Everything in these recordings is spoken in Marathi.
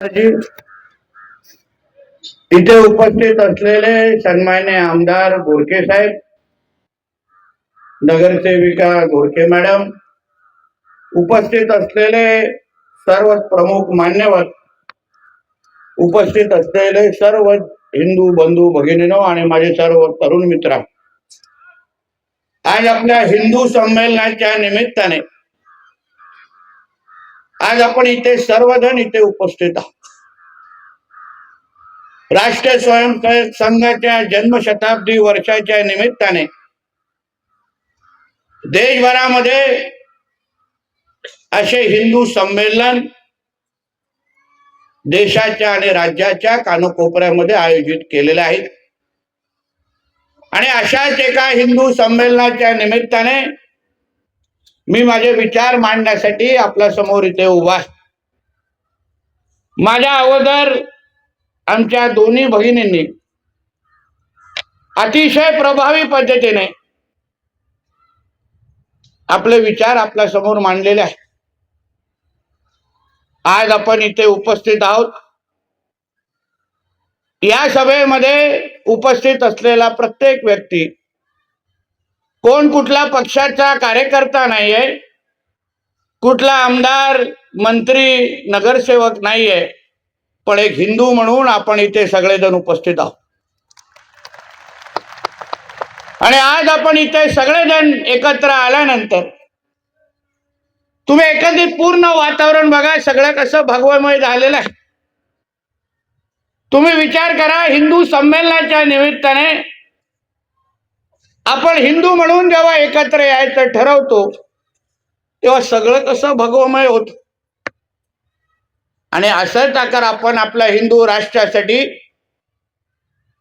इथे उपस्थित असलेले सन्मान्य आमदार गोरखे साहेब, नगरसेविका गोरखे मॅडम, उपस्थित असलेले सर्व प्रमुख मान्यवर, उपस्थित असलेले सर्व हिंदू बंधू भगिनीनो आणि माझे सर्व तरुण मित्र, आज आपल्या हिंदू संमेलनाच्या निमित्ताने आज आपण इथे सर्वजण इथे उपस्थित आहोत. राष्ट्रीय स्वयंसेवक संघाच्या जन्मशताब्दी वर्षाच्या निमित्ताने देशभरामध्ये असे हिंदू संमेलन देशाच्या आणि राज्याच्या कानाकोपऱ्यामध्ये आयोजित केलेले आहेत. आणि अशाच एका हिंदू संमेलनाच्या निमित्ताने मी माझे विचार मांडण्यासाठी आपल्या समोर इथे उभा आहे. माझ्या अगोदर आमच्या दोन्ही भगिनींनी अतिशय प्रभावी पद्धतीने आपले विचार आपल्या समोर मांडलेले आहेत. आज आपण इथे उपस्थित आहोत. या सभेमध्ये उपस्थित असलेला प्रत्येक व्यक्ती कोण कुठला पक्षाचा कार्यकर्ता नाहीये, कुठला आमदार मंत्री नगरसेवक नाहीये, पण एक हिंदू म्हणून आपण इथे सगळेजण उपस्थित आहोत. आणि आज आपण इथे सगळेजण एकत्र आल्यानंतर तुम्ही एकंदरीत पूर्ण वातावरण बघा, सगळं कसं भगवमय झालेलं आहे. तुम्ही विचार करा, हिंदू संमेलनाच्या निमित्ताने आपण हिंदू म्हणून जेव्हा एकत्र यायचं ठरवतो तेव्हा सगळं कसं भगवमय होत. आणि असंच अगर आपण आपल्या हिंदू राष्ट्रासाठी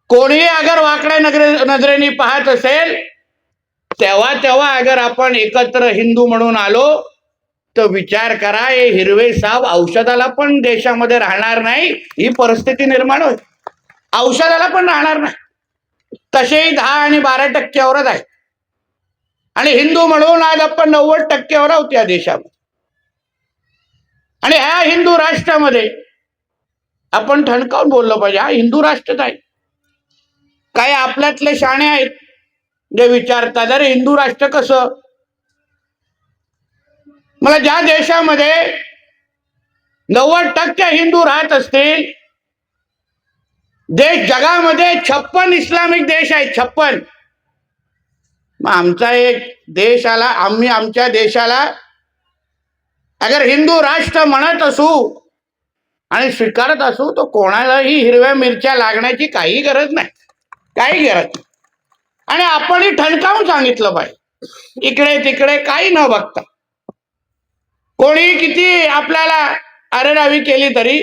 कोणीही अगर वाकड्या नजरेने पाहत असेल तेव्हा अगर आपण एकत्र हिंदू म्हणून आलो तर विचार करा, हे हिरवे साप औषधाला पण देशामध्ये राहणार नाही, ही परिस्थिती निर्माण होईल. औषधाला पण राहणार नाही, तसेही 10 आणि 12% आहे. आणि हिंदू म्हणून आज आपण 90% आहोत या देशामध्ये. आणि ह्या हिंदू राष्ट्रामध्ये आपण ठणकावून बोललं पाहिजे, हा हिंदू राष्ट्रच आहे. काही आपल्यातले शाणे आहेत जे विचारतात, अरे हिंदू राष्ट्र कसं? मला ज्या देशामध्ये 90% हिंदू राहत असतील, देश जगामध्ये 56 इस्लामिक देश आहेत, 56. मग आमचा एक देश आला, आम्ही आमच्या देशाला अगर हिंदू राष्ट्र म्हणत असू आणि स्वीकारत असू तर कोणालाही हिरव्या मिरच्या लागण्याची काही गरज नाही, काही गरज नाही. आणि आपणही ठणकावून सांगितलं पाहिजे, इकडे तिकडे काही न बघता. कोणी किती आपल्याला अरेरावी केली तरी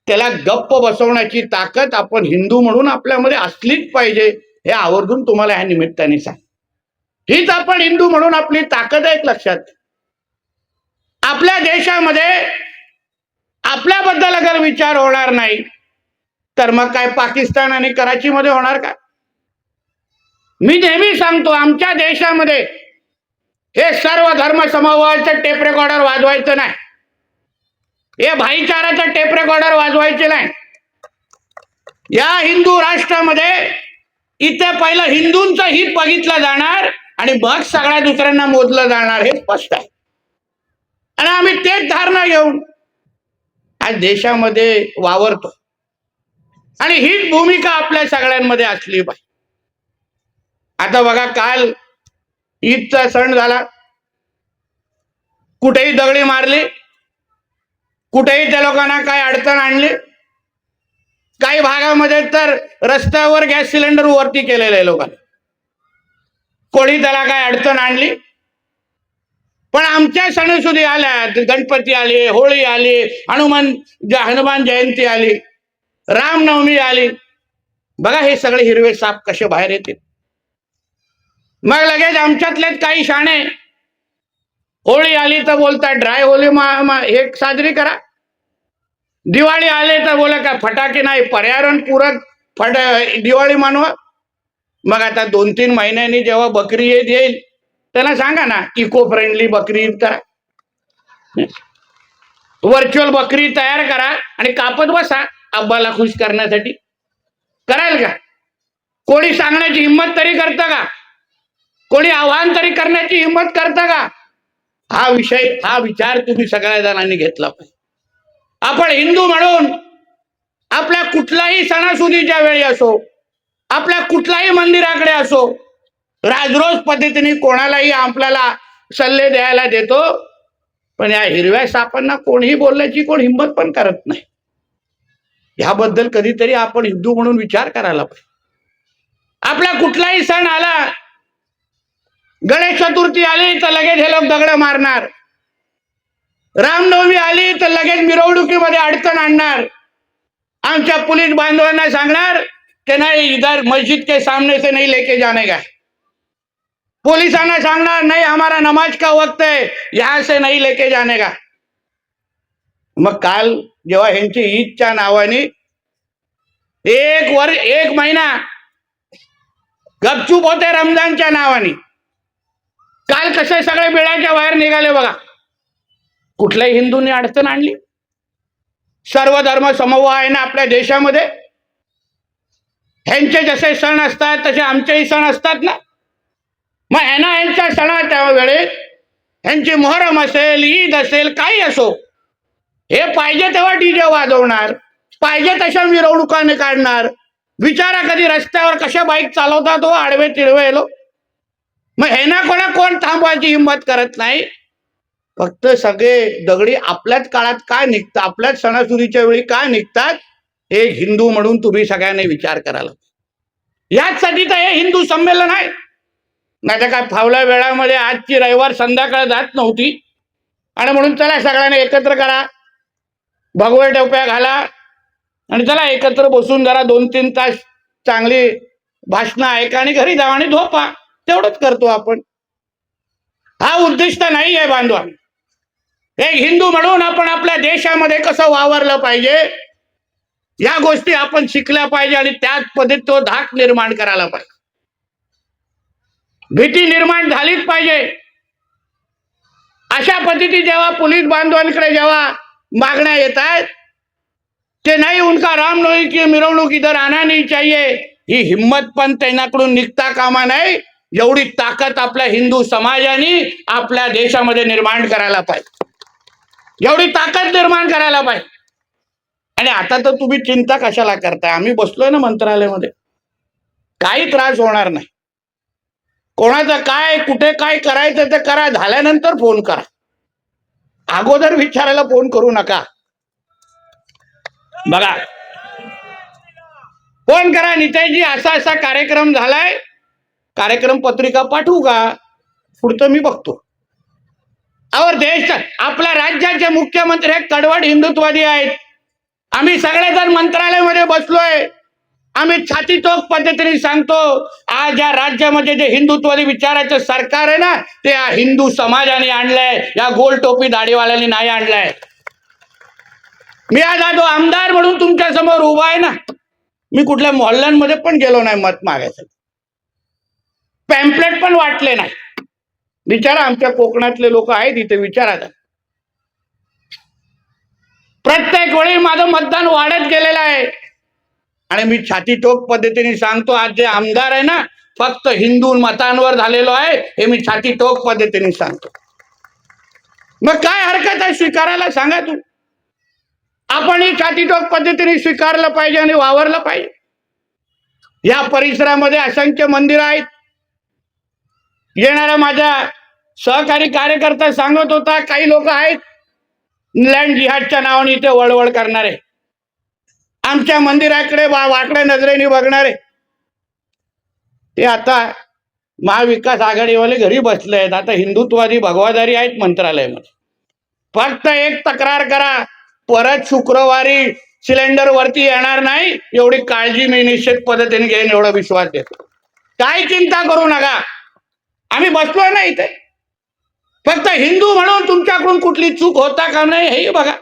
त्याला गप्प बसवण्याची ताकद आपण हिंदू म्हणून आपल्यामध्ये असलीच पाहिजे, हे आवर्जून तुम्हाला ह्या निमित्ताने सांग. हीच आपण हिंदू म्हणून आपली ताकद आहे. लक्षात, आपल्या देशामध्ये आपल्याबद्दल अगर विचार होणार नाही तर मग काय पाकिस्तान आणि कराची मध्ये होणार का? मी नेहमी सांगतो, आमच्या देशामध्ये हे सर्व धर्म समभावाचं टेप रेकॉर्डर वाजवायचं नाही, हे भाईचाराचं टेप रेकॉर्डर वाजवायचे नाही. या हिंदू राष्ट्रामध्ये इथे पहिलं हिंदूंचं हित बघितलं जाणार आणि मग सगळ्या दुसऱ्यांना मोजलं जाणार, हे स्पष्ट आहे. आणि आम्ही तेच धारणा घेऊन आज देशामध्ये वावरतो. आणि हीच भूमिका आपल्या सगळ्यांमध्ये असली पाहिजे. आता बघा, काल ईदचा सण झाला, कुठेही दगडी मारली, कुठेही त्या लोकांना काय अडचण आणली. काही भागामध्ये तर रस्त्यावर गॅस सिलेंडर वरती केलेले आहे लोकांनी, कोणी त्याला काय अडचण आणली. पण आमच्या सणसुदी आल्या, गणपती आले, होळी आली, हनुमान जयंती आली, रामनवमी आली. बघा हे सगळे हिरवे साप कसे बाहेर येतील. मग लगेच आमच्यातलेच काही शाणे होळी आली तर बोलतात ड्राय होळी हे साजरी करा. दिवाळी आले तर बोला का फटाके नाही, पर्यावरणपूरक दिवाळी मानवा. मग आता 2-3 महिन्यांनी जेव्हा बकरी ईद येईल त्यांना सांगा ना, इको फ्रेंडली बकरी ईद करा. व्हर्च्युअल बकरी तयार करा आणि कापत बसा अब्बाला खुश करण्यासाठी. कराल का? कोणी सांगण्याची हिंमत तरी करतं का? कोणी आव्हान तरी करण्याची हिंमत करतं का? हा विचार तुम्ही सगळ्या जणांनी घेतला पाहिजे. आपण हिंदू म्हणून आपल्या कुठलाही सणासुदीच्या वेळी असो, आपल्या कुठल्याही मंदिराकडे असो, राजरोज पद्धतीने कोणालाही आपल्याला सल्ले द्यायला देतो, पण या हिरव्या सापांना कोणीही बोलण्याची कोण हिंमत पण करत नाही. ह्याबद्दल कधीतरी आपण हिंदू म्हणून विचार करायला पाहिजे. आपला कुठलाही सण आला, गणेश चतुर्थी आली तर लगेच हे लोक दगड मारणार, रामनवमी आली तर लगेच मिरवणुकीमध्ये अडचण आणणार, आमच्या पोलीस बांधवांना सांगणार की नाही इधर मस्जिद के सामने से नहीं लेके जाने का, पोलिसांना सांगणार नाही हमारा नमाज का वक्त है यहां से नहीं लेके जाने का. मग काल जेव्हा ह्यांची ईदच्या नावाने एक महिना गपचूप होते रमजानच्या नावाने, काल कसे सगळे बिळाच्या बाहेर निघाले बघा. कुठल्याही हिंदूंनी अडचण आणली? सर्व धर्म समूह आहे ना आपल्या देशामध्ये. ह्यांचे जसे सण असतात तसे आमचेही सण असतात ना. मग ह्यांच्या सणाच्या वेळेस ह्यांची मोहरम असेल, ईद असेल, काही असो, हे पाहिजे तेव्हा डीजे वाजवणार, पाहिजे तशा मिरवणुकाने काढणार. विचारा कधी रस्त्यावर कशा बाईक चालवतात हो आडवे तिडवे लोक. मग ह्यांना कोण थांबवायची हिंमत करत नाही. फक्त सगळे दगडी आपल्याच काळात काय निघतात, आपल्याच सणासुदीच्या वेळी काय निघतात, हे हिंदू म्हणून तुम्ही सगळ्यांनी विचार करायला. याचसाठी तर हे हिंदू संमेलन आहे. नाही तर काय फावल्या वेळामध्ये आजची रविवार संध्याकाळ जात नव्हती आणि म्हणून चला सगळ्यांनी एकत्र करा, भगवे टोप्या घाला आणि चला एकत्र बसून जरा 2-3 तास चांगली भाषणं ऐका आणि घरी जावा आणि झोपा. तेवढंच करतो आपण. हा उद्दिष्ट नाही आहे बांधवा. एक हिंदू म्हणून आपण आपल्या देशामध्ये कसं वावरलं पाहिजे या गोष्टी आपण शिकल्या पाहिजे आणि त्याच पद्धतीत तो धाक निर्माण करायला पाहिजे. भीती निर्माण झालीच पाहिजे. अशा पद्धती जेव्हा पोलीस बांधवांकडे जेव्हा मागण्या येत आहेत की नाही उनका रामनवमी की मिरवणूक इधर आना नहीं चाहिए, ही हिम्मत पण त्यांच्याकडून निघता कामा नाही. एवढी ताकद आपल्या हिंदू समाजाने आपल्या देशामध्ये निर्माण करायला पाहिजे. एवढी ताकद निर्माण करायला पाहिजे. आणि आता तर तुम्ही चिंता कशाला करताय? आम्ही बसलोय ना मंत्रालयामध्ये, काही त्रास होणार नाही. कोणाचं काय कुठे काय करायचं ते करा, झाल्यानंतर फोन करा, अगोदर विचारायला फोन करू नका. बघा फोन करा, निताईजी असा असा कार्यक्रम झालाय, कार्यक्रम पत्रिका पाठवू का? पुढचं मी बघतो. और देश आपल्या राज्याचे मुख्यमंत्री हे कडवट हिंदुत्ववादी आहेत. आम्ही सगळेजण मंत्रालयामध्ये बसलोय, आम्ही छातीतोक पद्धतीने सांगतो आज या राज्यामध्ये जे हिंदुत्ववादी विचाराचं सरकार आहे ना ते या हिंदू समाजाने आणलंय, या गोल टोपी दाढीवाल्यांनी नाही आणलंय. मी आज आमदार म्हणून तुमच्या समोर उभा आहे ना. मी कुठल्या मोहल्ल्यांमध्ये पण गेलो नाही मत मागायचं, पॅम्पलेट पण वाटले नाही. विचारा आमच्या कोकणातले लोक आहेत इथे, विचारा. प्रत्येक वेळी माझं मतदान वाढत गेलेलं आहे आणि मी छातीतोक पद्धतीने सांगतो आज जे आमदार आहे ना फक्त हिंदू मतांवर झालेलो आहे, हे मी छातीतोक पद्धतीने सांगतो. मग काय हरकत आहे स्वीकारायला? सांगा तू. आपण ही छातीतोक पद्धतीने स्वीकारलं पाहिजे आणि वावरलं पाहिजे. या परिसरामध्ये असंख्य मंदिर आहेत. येणाऱ्या माझ्या सहकारी कार्यकर्ता सांगत होता काही लोक आहेत लँड जिहादच्या नावाने इथे वळवळ करणारे, आमच्या मंदिराकडे वाकड्या नजरेने बघणारे. ते आता महाविकास आघाडीवाले घरी बसले आहेत. आता हिंदुत्ववादी भगवादारी आहेत मंत्रालयामध्ये. फक्त एक तक्रार करा, परत शुक्रवारी सिलेंडर वरती येणार नाही एवढी काळजी मी निश्चित पद्धतीने घेईन, एवढा विश्वास देतो. काही चिंता करू नका, आम्ही बसलोय ना इथे. फक्त हिंदू म्हणून तुमच्याकडून कुठली चूक होता का नाही हे बघा.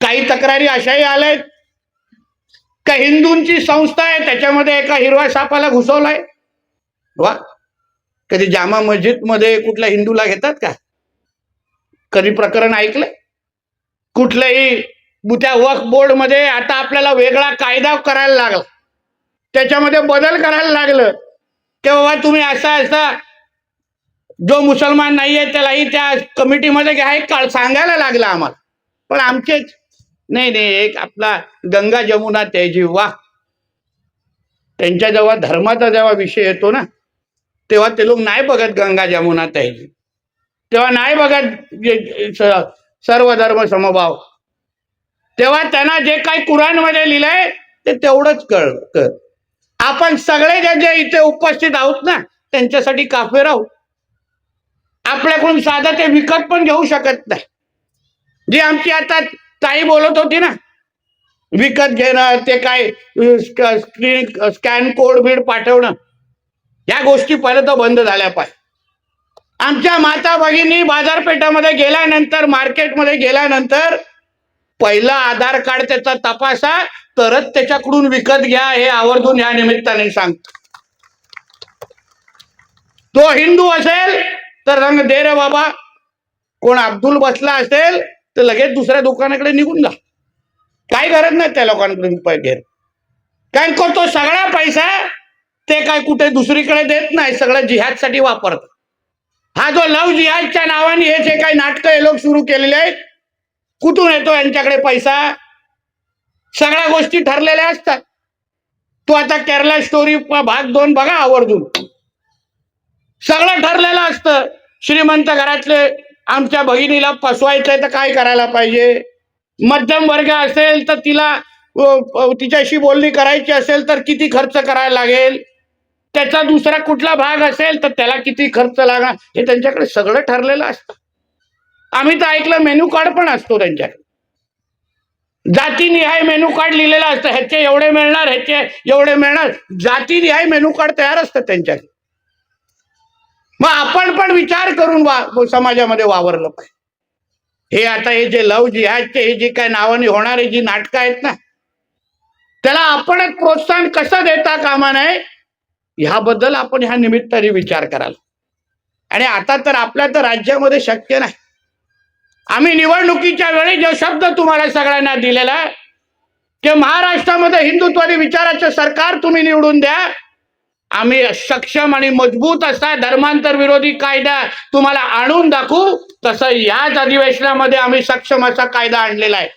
काही तक्रारी अशाही आल्यात का हिंदूंची संस्था आहे त्याच्यामध्ये एका हिरव्या सापाला घुसवलाय. वा, कधी जामा मस्जिद मध्ये कुठल्या हिंदूला घेतात का? कधी प्रकरण ऐकलंय? कुठल्याही त्या वक्फ बोर्डमध्ये आता आपल्याला वेगळा कायदा करायला लागला, त्याच्यामध्ये बदल करायला लागलं की बाबा तुम्ही असा जो मुसलमान नाहीये त्यालाही त्या कमिटीमध्ये घ्या, हे सांगायला लागलं आम्हाला. पण आमचेच नाही नाही, एक आपला गंगा जमुना तहजीब, वा त्यांच्या जेव्हा धर्माचा जेव्हा विषय येतो ना, तेव्हा ते लोक नाही बघत गंगा जमुना तहजीब, तेव्हा नाही बघत सर्व धर्म समभाव, तेव्हा त्यांना जे काही कुराणमध्ये लिहिलंय ते तेवढंच कळलं. आपण सगळे जे इथे उपस्थित आहोत ना, त्यांच्यासाठी काफेर आहोत. आपल्याकडून साधं ते विकत पण घेऊ शकत नाही. जी आमची आता ताई बोलत होती ना, विकत घेणं, ते काय स्कॅन कोड बीड पाठवणं, या गोष्टी पहिलं तर बंद झाल्या पाहिजे. आमच्या माता भगिनी बाजारपेठामध्ये गेल्यानंतर, मार्केटमध्ये गेल्यानंतर पहिलं आधार कार्ड त्याचा तपासा, तरच त्याच्याकडून विकत घ्या, हे आवर्जून या निमित्ताने सांगतो. तो हिंदू असेल तर रंग दे रे बाबा, कोण अब्दुल बसला असेल तर लगेच दुसऱ्या दुकानाकडे निघून जा, काय गरज नाही त्या लोकांकडून पैसे. कारण तो सगळा पैसा ते काय कुठे दुसरीकडे देत नाही, सगळं जिहादसाठी वापरतात. हा जो लव जिहादच्या नावाने हे जे काही नाटकं हे लोक सुरू केलेले आहेत, कुठून येतो यांच्याकडे पैसा? सगळ्या गोष्टी ठरलेल्या असतात. तो आता केरला स्टोरी भाग 2 बघा आवर्जून, सगळं ठरलेलं असतं. श्रीमंत घरातले आमच्या भगिनीला फसवायचंय तर काय करायला पाहिजे, मध्यम वर्ग असेल तर तिच्याशी बोलणी करायची असेल तर किती खर्च करायला लागेल, त्याचा दुसरा कुठला भाग असेल तर त्याला किती खर्च लागणार, हे त्यांच्याकडे सगळं ठरलेलं असतं. आम्ही तर ऐकलं मेनू कार्ड पण असतो त्यांच्याकडे, जातीनिहाय मेनू कार्ड लिहिलेलं असतं, ह्याचे एवढे मिळणार, ह्याचे एवढे मिळणार, जातीनिहाय मेनू कार्ड तयार असतं त्यांच्याकडे. मग आपण पण विचार करून समाजामध्ये वावरलं पाहिजे. हे आता हे जे लव जिहादचे हे जे काय नावाने होणारे जी नाटकं आहेत ना, त्याला आपण एक प्रोत्साहन कसं देता कामा नये, ह्याबद्दल आपण ह्या निमित्ताने विचार कराल. आणि आता तर आपल्या तर राज्यामध्ये शक्य नाही. आम्ही निवडणुकीच्या वेळी जो शब्द तुम्हाला सगळ्यांना दिलेला की महाराष्ट्रामध्ये हिंदुत्वादी विचाराचं सरकार तुम्ही निवडून द्या, आम्ही सक्षम आणि मजबूत असा धर्मांतर विरोधी कायदा तुम्हाला आणून दाखवू. तसं याच अधिवेशनामध्ये आम्ही सक्षम असा कायदा आणलेला आहे.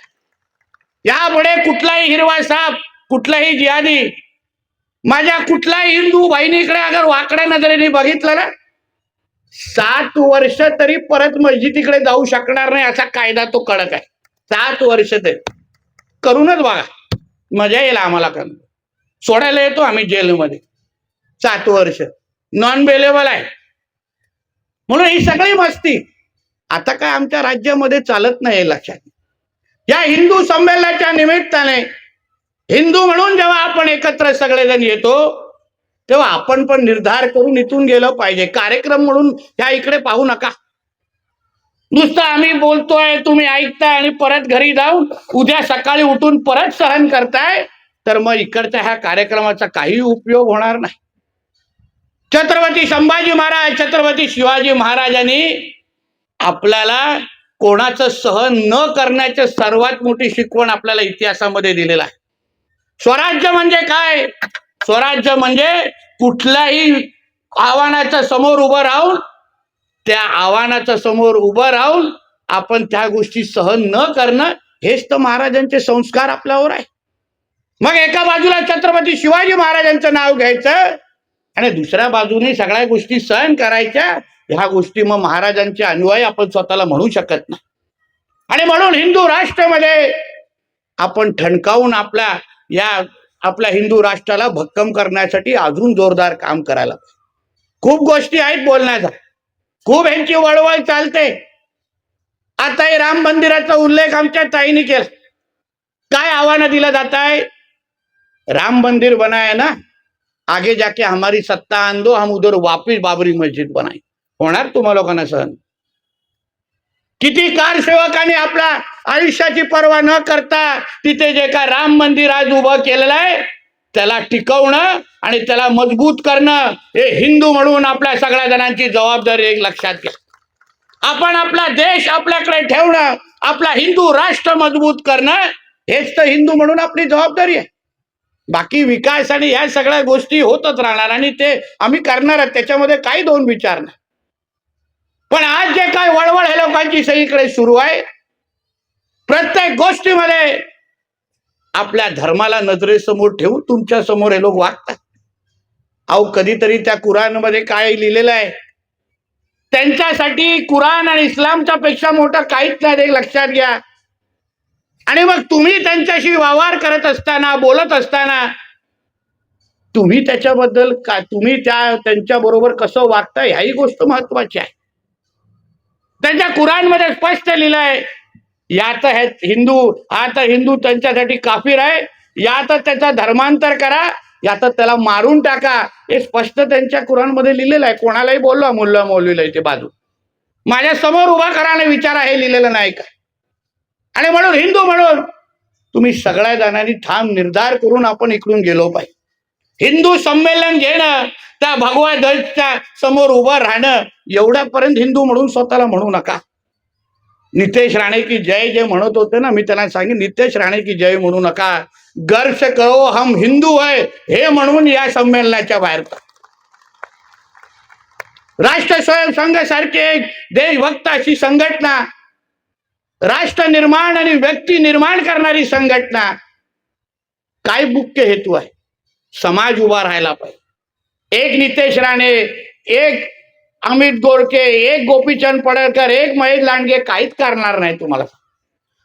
यापुढे कुठलाही हिरवा साप, कुठलाही जिहादी माझ्या कुठल्याही हिंदू बहिणीकडे अगर वाकड्या नजरेने बघितलं ना, 7 वर्ष तरी परत मस्जिदीकडे जाऊ शकणार नाही, असा कायदा तो कडक आहे. 7 वर्ष तरी करूनच बघा, मजा येईल आम्हाला. करून सोडायला येतो आम्ही जेलमध्ये. 7 वर्ष नॉन बेलेबल आहे म्हणून ही सगळी मस्ती आता काय आमच्या राज्यामध्ये चालत नाही, लक्षात. या हिंदू संमेलनाच्या निमित्ताने हिंदू म्हणून जेव्हा आपण एकत्र सगळेजण येतो, तेव्हा आपण पण निर्धार करून इथून गेलं पाहिजे. कार्यक्रम म्हणून ह्या इकडे पाहू नका. नुसतं आम्ही बोलतोय, तुम्ही ऐकताय आणि परत घरी जाऊन उद्या सकाळी उठून परत सहन करताय, तर मग इकडच्या ह्या कार्यक्रमाचा काही उपयोग होणार नाही. छत्रपती संभाजी महाराज, छत्रपती शिवाजी महाराजांनी आपल्याला कोणाचं सहन न करण्याची सर्वात मोठी शिकवण आपल्याला इतिहासामध्ये दिलेला आहे. स्वराज्य म्हणजे काय? स्वराज्य म्हणजे कुठल्याही आव्हानाच्या समोर उभं राहून, त्या आव्हानाच्या समोर उभं राहून आपण त्या गोष्टी सहन न करणं, हेच तर महाराजांचे संस्कार आपल्यावर आहे. मग एका बाजूला छत्रपती शिवाजी महाराजांचं नाव घ्यायचं आणि दुसऱ्या बाजूने सगळ्या गोष्टी सहन करायच्या. ह्या गोष्टी मग महाराजांचे अनुयायी आपण स्वतःला म्हणू शकत नाही. आणि म्हणून हिंदू राष्ट्रामध्ये आपण ठणकावून आपल्या हिंदू राष्ट्राला भक्कम करण्यासाठी अजून जोरदार काम करायला. खूप गोष्टी आहेत बोलण्याचा, खूप यांची वळवळ चालते. आता हे राम मंदिराचा उल्लेख आमच्या ताईने केला. काय आव्हान दिलं जात आहे? राम मंदिर बनाए ना, आगे जाके हमारी सत्ता आन दो, हम उधर वापिस बाबरी मस्जिद बनाए. होणार तुम्हा लोकांना सहन? किती कारसेवकांनी आपल्या आयुष्याची पर्वा न करता तिथे जे काय राम मंदिर आज उभं केलेलं आहे, त्याला टिकवणं आणि त्याला मजबूत करणं हे हिंदू म्हणून आपल्या सगळ्या जणांची जबाबदारी एक लक्षात घ्या. आपण आपला देश आपल्याकडे ठेवणं, आपला हिंदू राष्ट्र मजबूत करणं, हेच तर हिंदू म्हणून आपली जबाबदारी आहे. बाकी विकास आणि या सगळ्या गोष्टी होतच राहणार आणि ते आम्ही करणार, त्याच्यामध्ये काही दोन विचार नाही. पण आज जे काय वळवळ हे लोकांची सगळीकडे सुरू आहे, प्रत्येक गोष्टीमध्ये आपल्या धर्माला नजरेसमोर ठेवून तुमच्या समोर हे लोक वागतात. अहो, कधीतरी त्या कुराणमध्ये काय लिहिलेलं आहे, त्यांच्यासाठी कुराण आणि इस्लामच्या पेक्षा मोठं काहीच नाही, हे लक्षात घ्या. आणि मग तुम्ही त्यांच्याशी व्यवहार करत असताना, बोलत असताना, तुम्ही त्याच्याबद्दल का, तुम्ही त्यांच्या बरोबर कसं वागता, ह्याही गोष्ट महत्वाची आहे. त्यांच्या कुराणमध्ये स्पष्ट लिहिलं आहे, या तर हिंदू, हा तर हिंदू त्यांच्यासाठी काफिर आहे, या तर त्याचा धर्मांतर करा, या तर त्याला मारून टाका. हे स्पष्ट त्यांच्या कुराणमध्ये लिहिलेलं आहे. कोणालाही बोललो, मुल्ला मौलवीला इथे बाजू, माझ्या समोर उभा करा आणि विचारा, हे लिहिलेलं नाही का? आणि म्हणून हिंदू म्हणून तुम्ही सगळ्या जणांनी ठाम निर्धार करून आपण इकडून गेलो पाहिजे. हिंदू संमेलन घेणं, त्या भगवा ध्वजच्या समोर उभं राहणं, एवढ्यापर्यंत हिंदू म्हणून स्वतःला म्हणू नका. नितेश राणे की जय जे म्हणत होते ना, मी त्यांना सांगेन, नितेश राणे की जय म्हणू नका, गर्व से कहो हम हिंदू है हे म्हणून या संमेलनाच्या बाहेर. राष्ट्र स्वयंसंघ सारखी एक देशभक्त अशी संघटना, राष्ट्र निर्माण आणि व्यक्ती निर्माण करणारी संघटना, काय मुख्य हेतू आहे? समाज उभा राहायला पाहिजे. एक नितेश राणे, एक अमित गोरके, एक गोपीचंद पडळकर, एक महेश लांडगे काहीच करणार नाही तुम्हाला.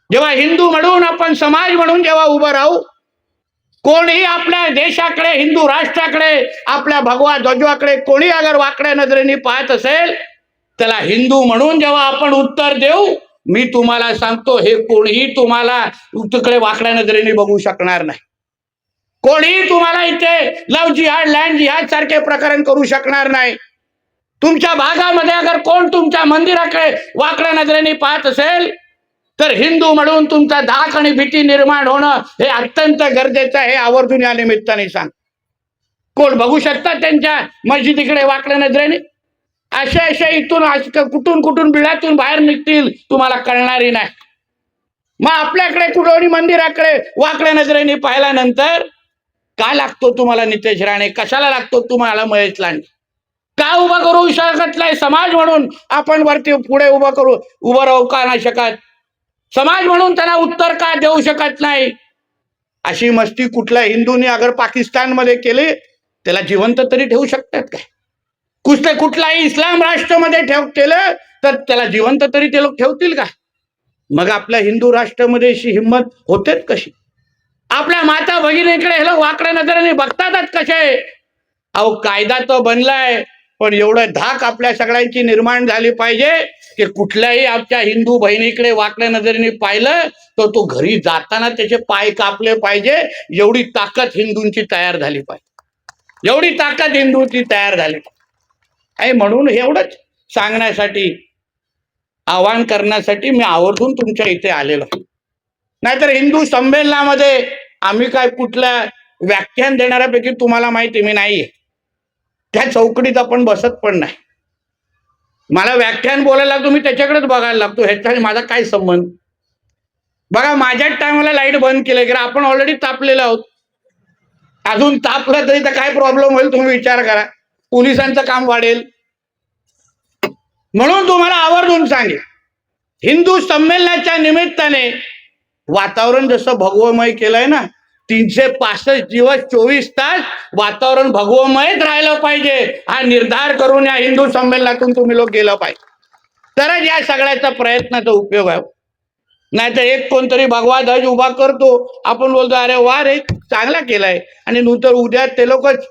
जेव्हा हिंदू म्हणून आपण समाज म्हणून जेव्हा उभं राहू, कोणीही आपल्या देशाकडे, हिंदू राष्ट्राकडे, आपल्या भगवा ध्वजाकडे कोणी अगर वाकड्या नजरेने पाहत असेल, त्याला हिंदू म्हणून जेव्हा आपण उत्तर देऊ, मी तुम्हाला सांगतो, हे कोणीही तुम्हाला तिकडे वाकड्या नजरेने बघू शकणार नाही. कोणीही तुम्हाला इथे लव जिहाद, लँड जिहाद सारखे प्रकरण करू शकणार नाही. तुमच्या भागामध्ये अगर कोण तुमच्या मंदिराकडे वाकड्या नजरेने पाहत असेल, तर हिंदू म्हणून तुमचा धाक आणि भीती निर्माण होणं हे अत्यंत गरजेचं आहे. हे आवर्जून या निमित्ताने सांग. कोण बघू शकतात त्यांच्या मस्जिदीकडे वाकड्या नजरेने? असे इथून कुठून कुठून बिळातून बाहेर निघतील तुम्हाला कळणारी नाही. मग आपल्याकडे कुठोनी मंदिराकडे वाकड्या नजरेने पाहिल्यानंतर का लागतो तुम्हाला नितेश राणे? कशाला लागतो तुम्हाला महेश लांडगे? का उभा करू शकत नाही समाज म्हणून? आपण वरती पुढे उभं राहू का नाही शकत? समाज म्हणून त्यांना उत्तर का देऊ शकत नाही? अशी मस्ती कुठल्या हिंदूंनी अगर पाकिस्तानमध्ये केली, त्याला जिवंत तरी ठेवू शकतात काय? कुठलाही इस्लाम राष्ट्रामध्ये केलं तर त्याला जिवंत तरी ते लोक ठेवतील का? मग आपल्या हिंदू राष्ट्रामध्ये अशी हिंमत होतेच कशी? आपल्या माता भगिनीकडे हे लोक वाकड्या नजरेने बघतातच कसे? अहो, कायदा तर बनलाय, पण एवढं धाक आपल्या सगळ्यांची निर्माण झाली पाहिजे की कुठल्याही आमच्या हिंदू बहिणीकडे वाकड्या नजरेने पाहिलं तर तो घरी जाताना त्याचे पाय कापले पाहिजे. एवढी ताकद हिंदूंची तयार झाली पाहिजे, एवढी ताकद हिंदूंची तयार झाली पाहिजे. आणि म्हणून एवढंच सांगण्यासाठी, आवाहन करण्यासाठी मी आवर्जून तुमच्या इथे आलेलो. नाहीतर हिंदू संमेलनामध्ये आम्ही काय कुठल्या व्याख्यान देणाऱ्यापैकी तुम्हाला माहिती मी नाहीये. त्या चौकडीत आपण बसत पण नाही. मला व्याख्यान बोलायला लागतो, मी त्याच्याकडेच बघायला लागतो. ह्याच्याने माझा काय संबंध? बघा, माझ्याच टायमाला लाईट बंद केलं, कारण आपण ऑलरेडी तापलेलो आहोत. अजून तापलं तरी तर काय प्रॉब्लेम होईल तुम्ही विचार करा. पोलिसांचं काम वाढेल. म्हणून तुम्हाला आवर्जून सांगेल, हिंदू संमेलनाच्या निमित्ताने वातावरण जसं भगवमय केलंय ना, 365 दिवस 24 तास वातावरण भगवमयच राहिलं पाहिजे, हा निर्धार करून या हिंदू संमेलनातून तुम्ही लोक गेलं पाहिजे. तरच या सगळ्याचा प्रयत्नाचा उपयोग आहे. नाहीतर एक कोणतरी भगवा ध्वज उभा करतो, आपण बोलतो अरे वा रे चांगला केलाय, आणि नंतर उद्या ते लोकच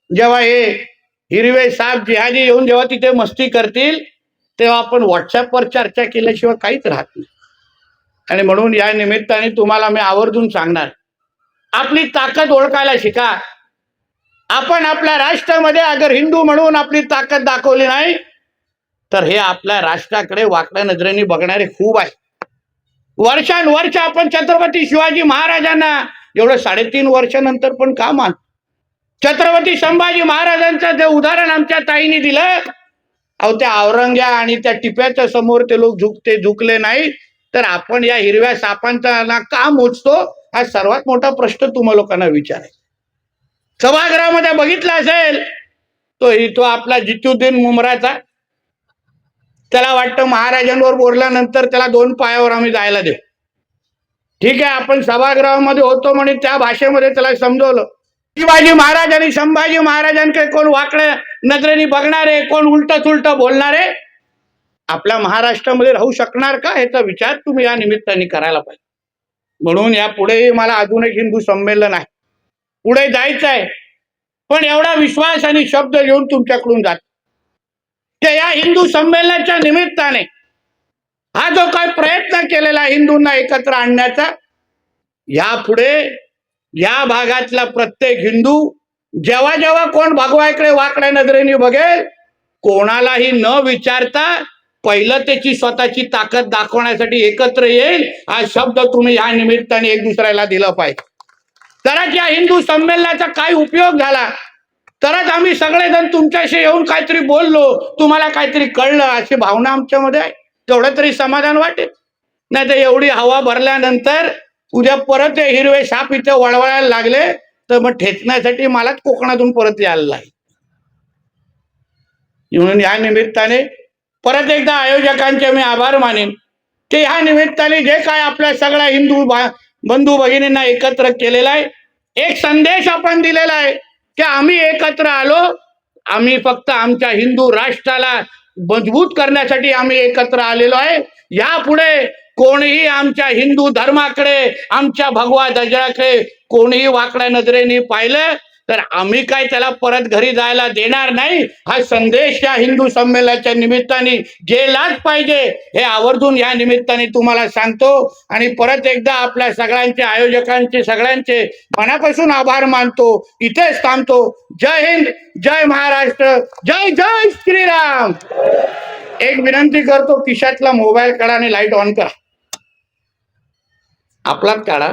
जेव्हा हे हिरवे साप जिहादी येऊन जेव्हा तिथे मस्ती करतील, तेव्हा आपण व्हॉट्सअपवर चर्चा केल्याशिवाय काहीच राहत नाही. आणि म्हणून या निमित्ताने तुम्हाला मी आवर्जून सांगणार, आपली ताकद ओळखायला शिका. आपण आपल्या राष्ट्रामध्ये अगर हिंदू म्हणून आपली ताकद दाखवली नाही, तर हे आपल्या राष्ट्राकडे वाकड्या नजरेने बघणारे खूप आहे. वर्षानुवर्ष आपण छत्रपती शिवाजी महाराजांना एवढं 3.5 वर्षानंतर पण का मान? छत्रपती संभाजी महाराजांचं जे उदाहरण आमच्या ताईने दिलं, अहो त्या औरंग्या आणि त्या टिप्याच्या समोर ते लोक झुकले नाही, तर आपण या हिरव्या सापांचा का मोजतो, हा सर्वात मोठा प्रश्न तुम्हा लोकांना विचारायचा. सभागृहामध्ये बघितला असेल तो आपला जितुद्दीन मुमराचा, त्याला वाटतं महाराजांवर बोलल्यानंतर त्याला 2 पायावर आम्ही जायला देऊ. ठीक आहे, आपण सभागृहामध्ये होतो म्हणून त्या भाषेमध्ये त्याला समजवलं. शिवाजी महाराज आणि संभाजी महाराजांकडे कोण वाकड्या नजरेने बघणारे, कोण उलट सुलट बोलणारे आपल्या महाराष्ट्रामध्ये राहू शकणार का, याचा विचार तुम्ही या निमित्ताने करायला पाहिजे. म्हणून या पुढेही मला अजून एक हिंदू संमेलन आहे, पुढे जायचं आहे, पण एवढा विश्वास आणि शब्द घेऊन तुमच्याकडून जात की या हिंदू संमेलनाच्या निमित्ताने हा जो काय प्रयत्न केलेला हिंदूंना एकत्र आणण्याचा, यापुढे या भागातला प्रत्येक हिंदू जेव्हा जेव्हा कोण भगवाकडे वाकड्या नजरेने बघेल, कोणालाही न विचारता पहिलं त्याची स्वतःची ताकद दाखवण्यासाठी एकत्र येईल, हा शब्द तुम्ही या निमित्ताने एक दुसऱ्याला दिला पाहिजे. तरच या हिंदू संमेलनाचा काय उपयोग झाला, तरच आम्ही सगळेजण तुमच्याशी येऊन काहीतरी बोललो, तुम्हाला काहीतरी कळलं, अशी भावना आमच्यामध्ये आहे. तेवढं तरी समाधान वाटेल. नाही तर एवढी हवा भरल्यानंतर उद्या परत हिरवे साप इथे वळवळायला लागले तर मग ठेचण्यासाठी मलाच कोकणातून परत यायला लागेल. म्हणून या निमित्ताने परत एकदा आयोजकांचे मी आभार मानेन की ह्या निमित्ताने जे काय आपल्या सगळ्या हिंदू बंधू भगिनींना एकत्र केलेला आहे, एक संदेश आपण दिलेला आहे की आम्ही एकत्र आलो, आम्ही फक्त आमच्या हिंदू राष्ट्राला मजबूत करण्यासाठी आम्ही एकत्र आलेलो आहे. यापुढे कोणीही आमच्या हिंदू धर्माकडे, आमच्या भगवा ध्वजाकडे कोणीही वाकड्या नजरेने पाहिलं तर आम्ही काय त्याला परत घरी जायला देणार नाही, हा संदेश या हिंदू संमेलनाच्या निमित्ताने गेलाच पाहिजे, हे आवर्जून या निमित्ताने तुम्हाला सांगतो. आणि परत एकदा आपल्या सगळ्यांचे, आयोजकांचे सगळ्यांचे मनापासून आभार मानतो. इथेच थांबतो. जय हिंद, जय महाराष्ट्र, जय जय श्रीराम. एक विनंती करतो, खिशातला मोबाईल काढा आणि लाईट ऑन करा. आपलाच काढा.